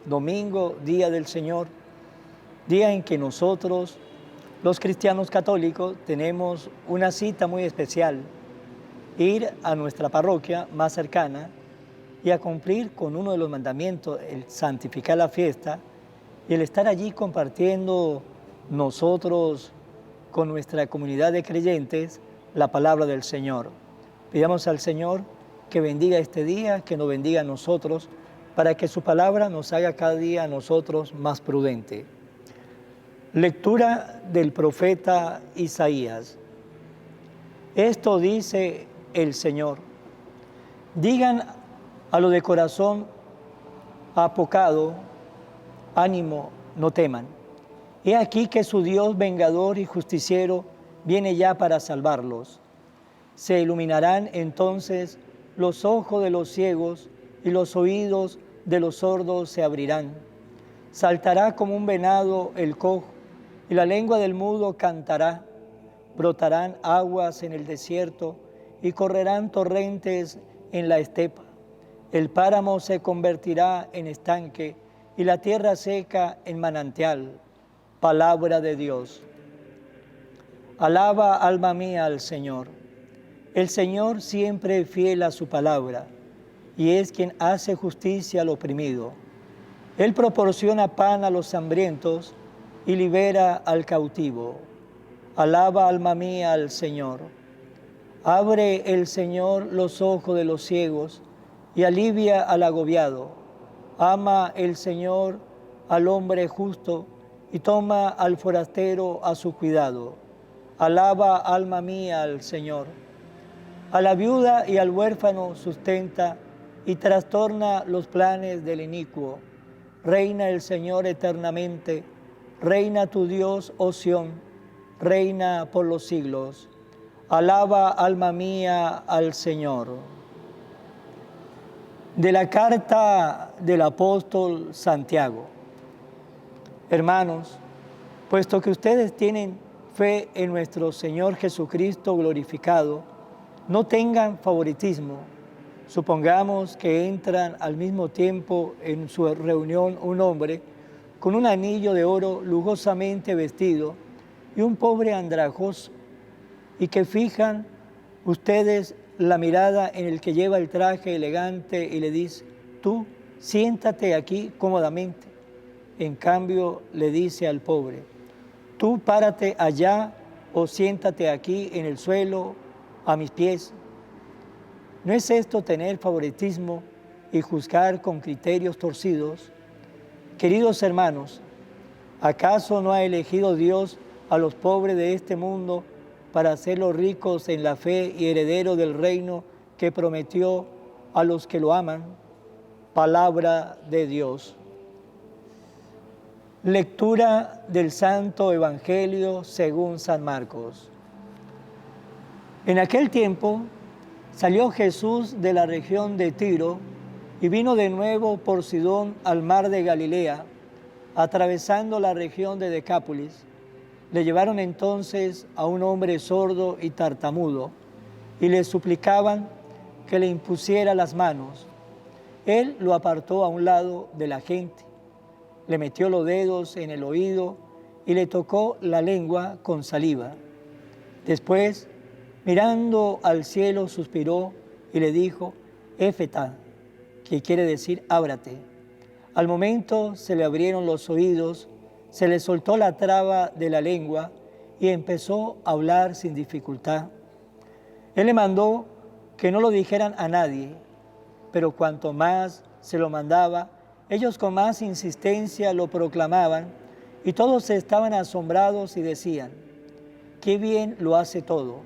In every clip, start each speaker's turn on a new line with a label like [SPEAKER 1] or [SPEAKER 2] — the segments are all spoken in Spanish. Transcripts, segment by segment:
[SPEAKER 1] domingo, día del Señor, día en que nosotros, los cristianos católicos, tenemos una cita muy especial, ir a nuestra parroquia más cercana y a cumplir con uno de los mandamientos, el santificar la fiesta, y el estar allí compartiendo nosotros con nuestra comunidad de creyentes la palabra del Señor. Pidamos al Señor que bendiga este día, que nos bendiga a nosotros, para que su palabra nos haga cada día a nosotros más prudente. Lectura del profeta Isaías. Esto dice el Señor: digan a los de corazón apocado, ánimo, no teman. He aquí que su Dios vengador y justiciero viene ya para salvarlos. Se iluminarán entonces los ojos de los ciegos y los oídos de los sordos se abrirán. Saltará como un venado el cojo y la lengua del mudo cantará. Brotarán aguas en el desierto y correrán torrentes en la estepa. El páramo se convertirá en estanque y la tierra seca en manantial. Palabra de Dios. Alaba, alma mía, al Señor. El Señor siempre es fiel a su palabra y es quien hace justicia al oprimido. Él proporciona pan a los hambrientos y libera al cautivo. Alaba, alma mía, al Señor. Abre el Señor los ojos de los ciegos y alivia al agobiado. Ama el Señor al hombre justo y toma al forastero a su cuidado. Alaba, alma mía, al Señor. A la viuda y al huérfano sustenta y trastorna los planes del inicuo. Reina el Señor eternamente, reina tu Dios, oh Sión, reina por los siglos. Alaba, alma mía, al Señor. De la carta del apóstol Santiago. Hermanos, puesto que ustedes tienen fe en nuestro Señor Jesucristo glorificado, no tengan favoritismo. Supongamos que entran al mismo tiempo en su reunión un hombre con un anillo de oro lujosamente vestido y un pobre andrajoso, y que fijan ustedes la mirada en el que lleva el traje elegante y le dice: tú siéntate aquí cómodamente. En cambio le dice al pobre: tú párate allá o siéntate aquí en el suelo a mis pies. ¿No es esto tener favoritismo y juzgar con criterios torcidos? Queridos hermanos, ¿acaso no ha elegido Dios a los pobres de este mundo para hacerlos ricos en la fe y herederos del reino que prometió a los que lo aman? Palabra de Dios. Lectura del Santo Evangelio según San Marcos. En aquel tiempo salió Jesús de la región de Tiro y vino de nuevo por Sidón al mar de Galilea, atravesando la región de Decápolis. Le llevaron entonces a un hombre sordo y tartamudo y le suplicaban que le impusiera las manos. Él lo apartó a un lado de la gente, le metió los dedos en el oído y le tocó la lengua con saliva. Después, mirando al cielo, suspiró y le dijo: Éfeta, que quiere decir ábrate. Al momento se le abrieron los oídos, se le soltó la traba de la lengua y empezó a hablar sin dificultad. Él le mandó que no lo dijeran a nadie, pero cuanto más se lo mandaba, ellos con más insistencia lo proclamaban y todos estaban asombrados y decían: qué bien lo hace todo.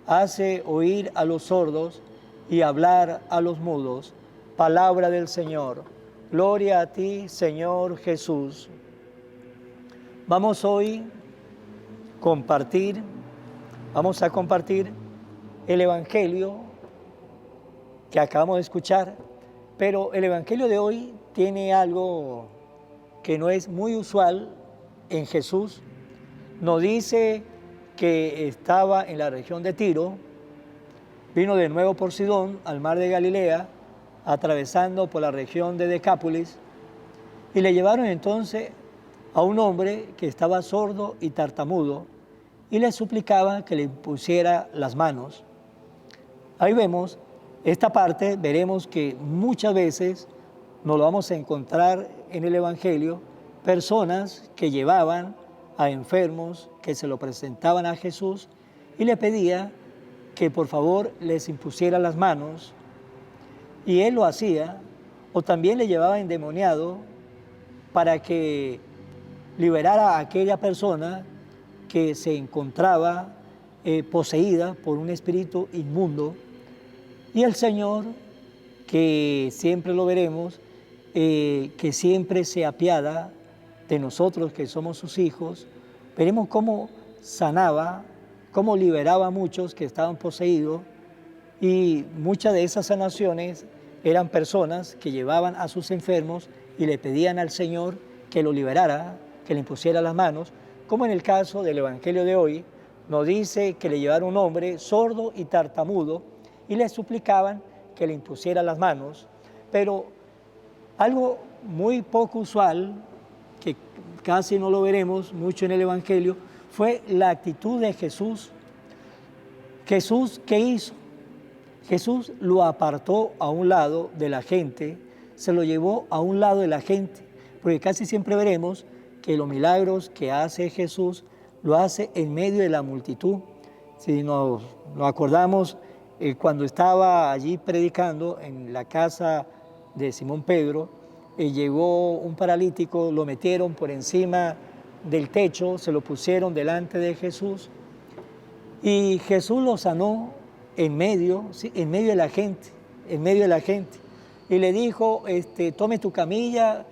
[SPEAKER 1] Hace oír a los sordos y hablar a los mudos. Palabra del Señor. Gloria a ti, Señor Jesús. Vamos hoy vamos a compartir el Evangelio que acabamos de escuchar, pero el Evangelio de hoy tiene algo que no es muy usual en Jesús. Nos dice que estaba en la región de Tiro, vino de nuevo por Sidón al mar de Galilea, atravesando por la región de Decápolis, Y le llevaron entonces a un hombre que estaba sordo y tartamudo y le suplicaba que le pusiera las manos. Ahí vemos esta parte, veremos que muchas veces nos lo vamos a encontrar en el Evangelio, personas que llevaban a enfermos, que se lo presentaban a Jesús y le pedía que por favor les impusiera las manos, y él lo hacía, o también le llevaba endemoniado para que liberara a aquella persona que se encontraba poseída por un espíritu inmundo. Y el Señor, que siempre lo veremos, que siempre se apiada de nosotros que somos sus hijos, veremos cómo sanaba, cómo liberaba a muchos que estaban poseídos, y muchas de esas sanaciones eran personas que llevaban a sus enfermos y le pedían al Señor que lo liberara, que le impusiera las manos, como en el caso del Evangelio de hoy, nos dice que le llevaron un hombre sordo y tartamudo y le suplicaban que le impusiera las manos. Pero algo muy poco usual, que casi no lo veremos mucho en el Evangelio, fue la actitud de Jesús. Jesús, ¿qué hizo? Jesús lo apartó a un lado de la gente, se lo llevó a un lado de la gente, porque casi siempre veremos que los milagros que hace Jesús lo hace en medio de la multitud. Si nos acordamos, cuando estaba allí predicando en la casa de Simón Pedro, llegó un paralítico, lo metieron por encima del techo, se lo pusieron delante de Jesús y Jesús lo sanó en medio, ¿sí?, en medio de la gente, en medio de la gente. Y le dijo, tome tu camilla,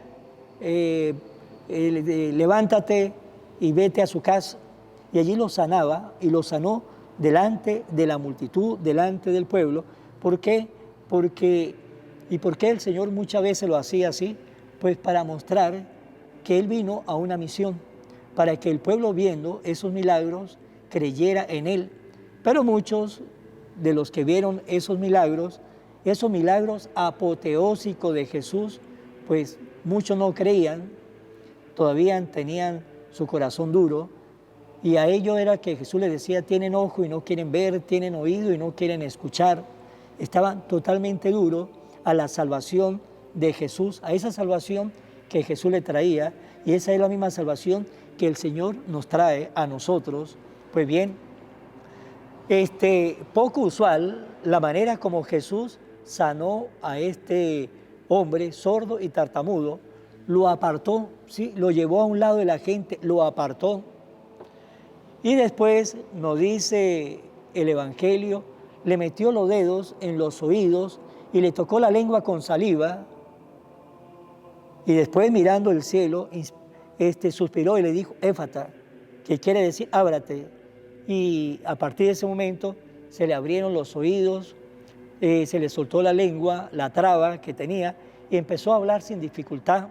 [SPEAKER 1] levántate y vete a su casa. Y allí lo sanaba y lo sanó delante de la multitud, delante del pueblo. ¿Por qué? ¿Por qué el Señor muchas veces lo hacía así? Pues para mostrar que Él vino a una misión, para que el pueblo, viendo esos milagros, creyera en Él. Pero muchos de los que vieron esos milagros apoteósicos de Jesús, pues muchos no creían, todavía tenían su corazón duro, y a ellos era que Jesús les decía, tienen ojo y no quieren ver, tienen oído y no quieren escuchar. Estaban totalmente duros a la salvación de Jesús, a esa salvación que Jesús le traía, y esa es la misma salvación que el Señor nos trae a nosotros. Pues bien, poco usual la manera como Jesús sanó a este hombre sordo y tartamudo, lo apartó, ¿sí?, lo llevó a un lado de la gente, lo apartó. Y después nos dice el Evangelio, le metió los dedos en los oídos y le tocó la lengua con saliva, y después mirando el cielo, suspiró y le dijo, éfata, que quiere decir, ábrate. Y a partir de ese momento se le abrieron los oídos, se le soltó la lengua, la traba que tenía, y empezó a hablar sin dificultad.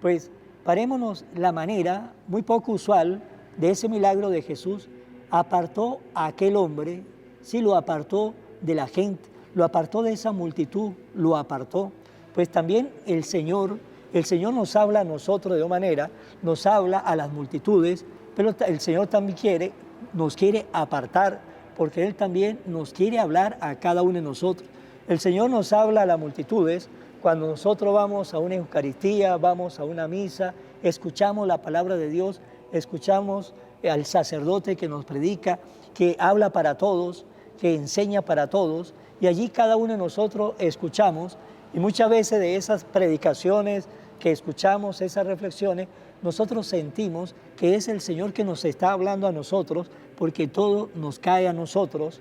[SPEAKER 1] Pues parémonos la manera muy poco usual de ese milagro de Jesús. Apartó a aquel hombre, sí, lo apartó de la gente, lo apartó de esa multitud, lo apartó. Pues también el Señor nos habla a nosotros de una manera, nos habla a las multitudes, pero el Señor también nos quiere apartar, porque Él también nos quiere hablar a cada uno de nosotros. El Señor nos habla a las multitudes cuando nosotros vamos a una Eucaristía, vamos a una misa, escuchamos la palabra de Dios, escuchamos al sacerdote que nos predica, que habla para todos, que enseña para todos, y allí cada uno de nosotros escuchamos, y muchas veces de esas predicaciones que escuchamos, esas reflexiones, nosotros sentimos que es el Señor que nos está hablando a nosotros, porque todo nos cae a nosotros,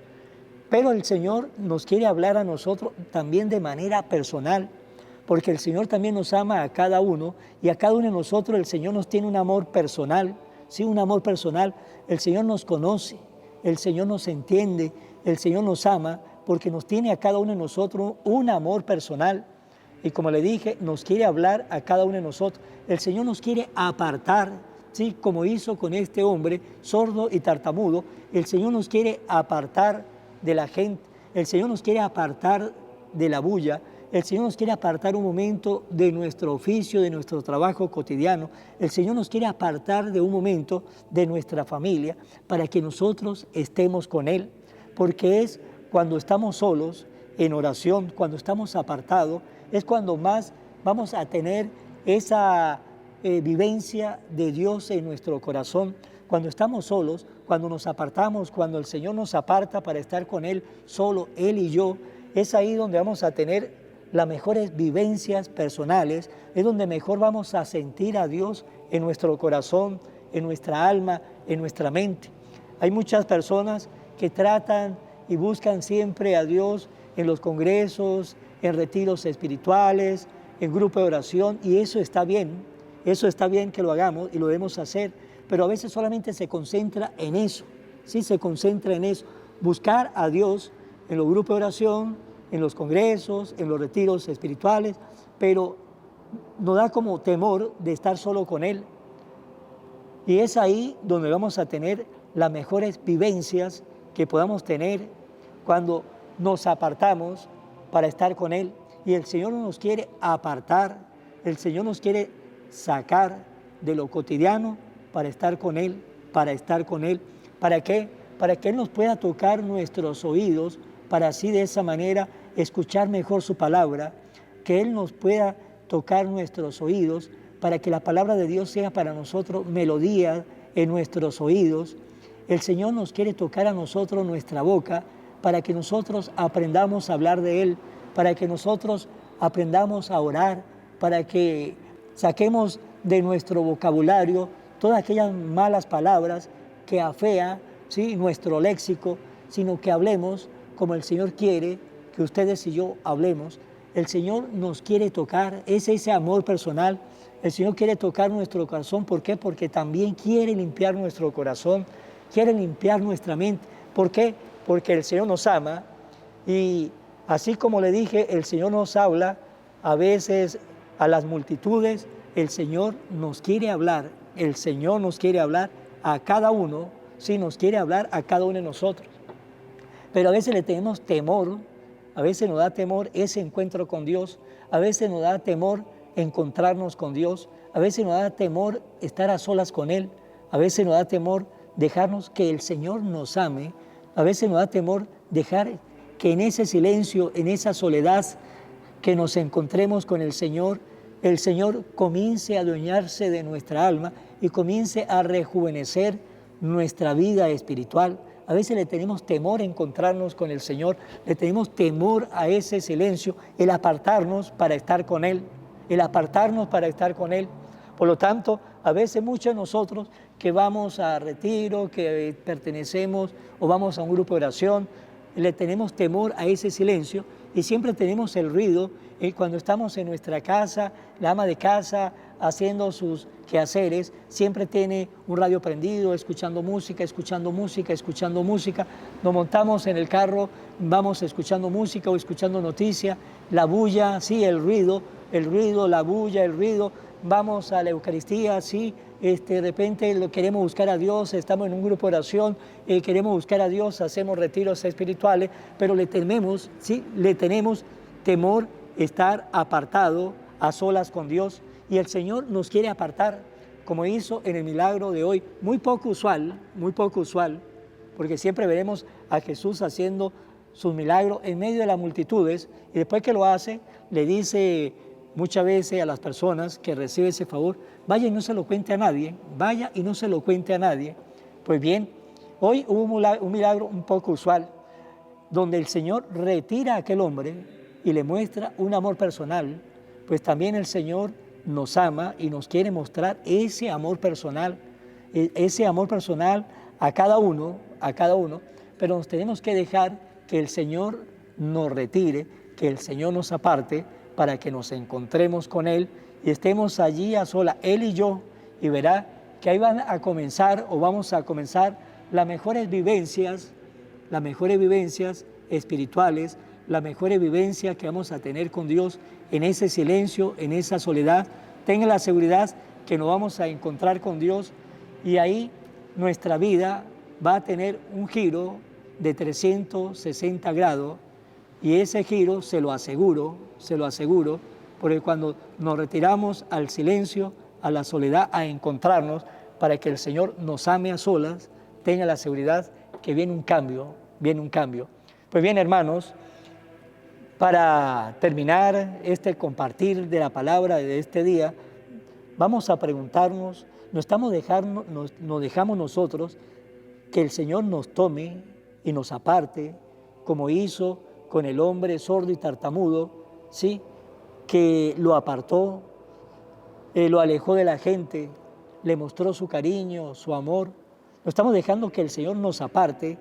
[SPEAKER 1] pero el Señor nos quiere hablar a nosotros también de manera personal, porque el Señor también nos ama a cada uno, y a cada uno de nosotros el Señor nos tiene un amor personal, sí, un amor personal. El Señor nos conoce, el Señor nos entiende, el Señor nos ama, porque nos tiene a cada uno de nosotros un amor personal. Y como le dije, nos quiere hablar a cada uno de nosotros. El Señor nos quiere apartar, ¿sí?, como hizo con este hombre sordo y tartamudo. El Señor nos quiere apartar de la gente. El Señor nos quiere apartar de la bulla. El Señor nos quiere apartar un momento de nuestro oficio, de nuestro trabajo cotidiano. El Señor nos quiere apartar de un momento de nuestra familia para que nosotros estemos con Él. Porque es cuando estamos solos, en oración, cuando estamos apartados, es cuando más vamos a tener esa vivencia de Dios en nuestro corazón. Cuando estamos solos, cuando nos apartamos, cuando el Señor nos aparta para estar con Él, solo Él y yo, es ahí donde vamos a tener las mejores vivencias personales, es donde mejor vamos a sentir a Dios en nuestro corazón, en nuestra alma, en nuestra mente. Hay muchas personas que tratan y buscan siempre a Dios en los congresos, en retiros espirituales, en grupo de oración, y eso está bien que lo hagamos y lo debemos hacer, pero a veces solamente se concentra en eso, sí, se concentra en eso, buscar a Dios en los grupos de oración, en los congresos, en los retiros espirituales, pero nos da como temor de estar solo con Él. Y es ahí donde vamos a tener las mejores vivencias que podamos tener cuando nos apartamos para estar con Él. Y el Señor nos quiere apartar, el Señor nos quiere sacar de lo cotidiano para estar con Él, para estar con Él. ¿Para qué? Para que Él nos pueda tocar nuestros oídos, para así de esa manera escuchar mejor su palabra, que Él nos pueda tocar nuestros oídos, para que la palabra de Dios sea para nosotros melodía en nuestros oídos. El Señor nos quiere tocar a nosotros nuestra boca, para que nosotros aprendamos a hablar de Él, para que nosotros aprendamos a orar, para que saquemos de nuestro vocabulario todas aquellas malas palabras que afean, ¿sí?, nuestro léxico, sino que hablemos como el Señor quiere que ustedes y yo hablemos. El Señor nos quiere tocar, es ese amor personal. El Señor quiere tocar nuestro corazón. ¿Por qué? Porque también quiere limpiar nuestro corazón, quiere limpiar nuestra mente. ¿Por qué? Porque el Señor nos ama y así como le dije, el Señor nos habla a veces a las multitudes. El Señor nos quiere hablar, el Señor nos quiere hablar a cada uno, sí, nos quiere hablar a cada uno de nosotros. Pero a veces le tenemos temor, a veces nos da temor ese encuentro con Dios, a veces nos da temor encontrarnos con Dios, a veces nos da temor estar a solas con Él, a veces nos da temor dejarnos que el Señor nos ame, a veces nos da temor dejar que en ese silencio, en esa soledad, que nos encontremos con el Señor comience a adueñarse de nuestra alma y comience a rejuvenecer nuestra vida espiritual. A veces le tenemos temor a encontrarnos con el Señor, le tenemos temor a ese silencio, el apartarnos para estar con Él, el apartarnos para estar con Él. Por lo tanto, a veces muchos de nosotros que vamos a retiro, que pertenecemos o vamos a un grupo de oración, le tenemos temor a ese silencio y siempre tenemos el ruido. Cuando estamos en nuestra casa, la ama de casa haciendo sus quehaceres, siempre tiene un radio prendido, escuchando música, nos montamos en el carro, vamos escuchando música o escuchando noticias, la bulla, sí, el ruido, la bulla, el ruido, vamos a la Eucaristía, sí, de repente queremos buscar a Dios, estamos en un grupo de oración, queremos buscar a Dios, hacemos retiros espirituales, pero le tenemos temor estar apartado a solas con Dios, y el Señor nos quiere apartar, como hizo en el milagro de hoy, muy poco usual, porque siempre veremos a Jesús haciendo sus milagros en medio de las multitudes, y después que lo hace, le dice muchas veces a las personas que reciben ese favor, vaya y no se lo cuente a nadie, Pues bien, hoy hubo un milagro un poco usual, donde el Señor retira a aquel hombre y le muestra un amor personal, pues también el Señor nos ama y nos quiere mostrar ese amor personal a cada uno, pero nos tenemos que dejar que el Señor nos retire, que el Señor nos aparte para que nos encontremos con Él y estemos allí a solas, Él y yo, y verá que ahí vamos a comenzar las mejores vivencias espirituales, la mejor vivencia que vamos a tener con Dios en ese silencio, en esa soledad. Tenga la seguridad que nos vamos a encontrar con Dios y ahí nuestra vida va a tener un giro de 360 grados y ese giro, se lo aseguro, se lo aseguro, porque cuando nos retiramos al silencio, a la soledad, a encontrarnos, para que el Señor nos ame a solas, tenga la seguridad que viene un cambio, viene un cambio. Pues bien, hermanos, para terminar este compartir de la palabra de este día, vamos a preguntarnos, ¿nos dejamos nosotros que el Señor nos tome y nos aparte, como hizo con el hombre sordo y tartamudo, ¿sí? Que lo apartó, lo alejó de la gente, le mostró su cariño, su amor? ¿No estamos dejando que el Señor nos aparte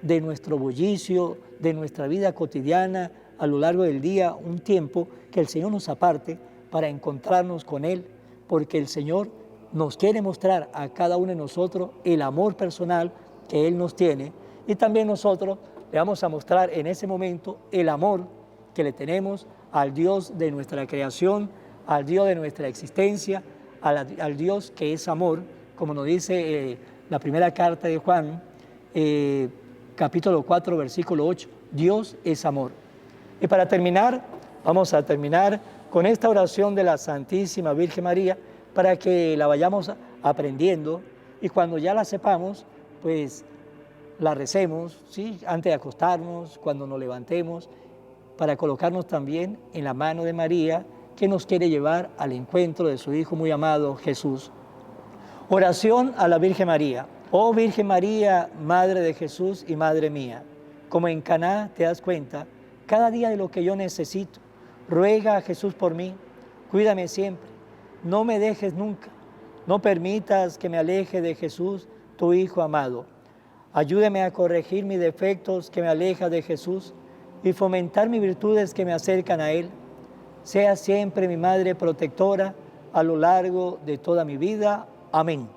[SPEAKER 1] de nuestro bullicio, de nuestra vida cotidiana a lo largo del día, un tiempo que el Señor nos aparte para encontrarnos con Él? Porque el Señor nos quiere mostrar a cada uno de nosotros el amor personal que Él nos tiene, y también nosotros le vamos a mostrar en ese momento el amor que le tenemos al Dios de nuestra creación, al Dios de nuestra existencia, al Dios que es amor, como nos dice la primera carta de Juan, capítulo 4, versículo 8, Dios es amor. Y para terminar, vamos a terminar con esta oración de la Santísima Virgen María, para que la vayamos aprendiendo, y cuando ya la sepamos, pues la recemos, ¿sí? Antes de acostarnos, cuando nos levantemos, para colocarnos también en la mano de María, que nos quiere llevar al encuentro de su Hijo muy amado, Jesús. Oración a la Virgen María. Oh Virgen María, Madre de Jesús y Madre mía, como en Caná te das cuenta cada día de lo que yo necesito, ruega a Jesús por mí, cuídame siempre, no me dejes nunca, no permitas que me aleje de Jesús, tu Hijo amado. Ayúdame a corregir mis defectos que me alejan de Jesús y fomentar mis virtudes que me acercan a Él. Sea siempre mi Madre protectora a lo largo de toda mi vida. Amén.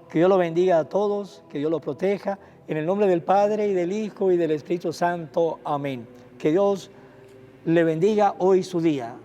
[SPEAKER 1] Que Dios lo bendiga a todos, que Dios lo proteja, en el nombre del Padre, y del Hijo, y del Espíritu Santo. Amén. Que Dios le bendiga hoy su día.